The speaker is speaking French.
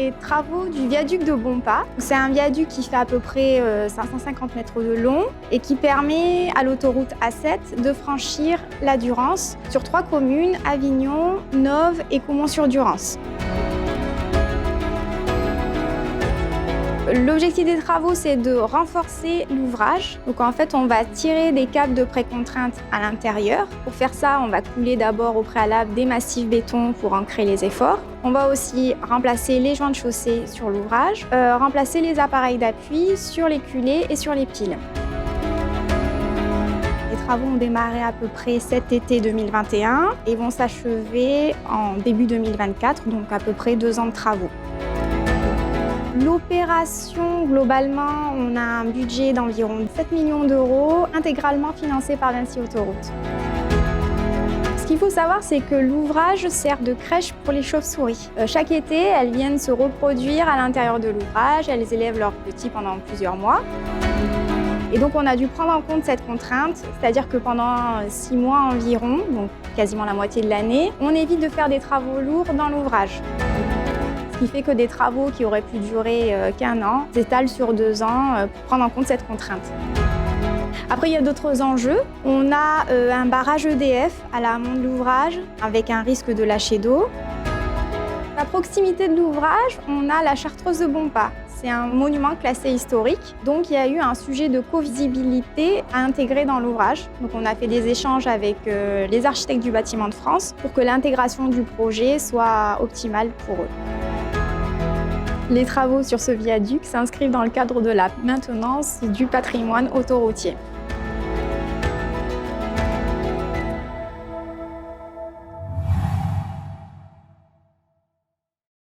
des travaux du viaduc de Bompas. C'est un viaduc qui fait à peu près 550 mètres de long et qui permet à l'autoroute A7 de franchir la Durance sur 3 communes, Avignon, Nove et Coumont-sur-Durance. L'objectif des travaux, c'est de renforcer l'ouvrage. Donc en fait, on va tirer des câbles de précontrainte à l'intérieur. Pour faire ça, on va couler d'abord au préalable des massifs béton pour ancrer les efforts. On va aussi remplacer les joints de chaussée sur l'ouvrage, remplacer les appareils d'appui sur les culées et sur les piles. Les travaux ont démarré à peu près cet été 2021 et vont s'achever en début 2024, donc à peu près 2 ans de travaux. L'opération, globalement, on a un budget d'environ 7 millions d'euros, intégralement financé par Vinci Autoroutes. Ce qu'il faut savoir, c'est que l'ouvrage sert de crèche pour les chauves-souris. Chaque été, elles viennent se reproduire à l'intérieur de l'ouvrage, elles élèvent leurs petits pendant plusieurs mois. Et donc on a dû prendre en compte cette contrainte, c'est-à-dire que pendant 6 mois environ, donc quasiment la moitié de l'année, on évite de faire des travaux lourds dans l'ouvrage. Ce qui fait que des travaux qui auraient pu durer qu'1 an s'étalent sur 2 ans pour prendre en compte cette contrainte. Après, il y a d'autres enjeux. On a un barrage EDF à l'amont de l'ouvrage avec un risque de lâcher d'eau. À proximité de l'ouvrage, on a la Chartreuse de Bompas. C'est un monument classé historique, donc il y a eu un sujet de covisibilité à intégrer dans l'ouvrage. Donc on a fait des échanges avec les architectes du bâtiment de France pour que l'intégration du projet soit optimale pour eux. Les travaux sur ce viaduc s'inscrivent dans le cadre de la maintenance du patrimoine autoroutier.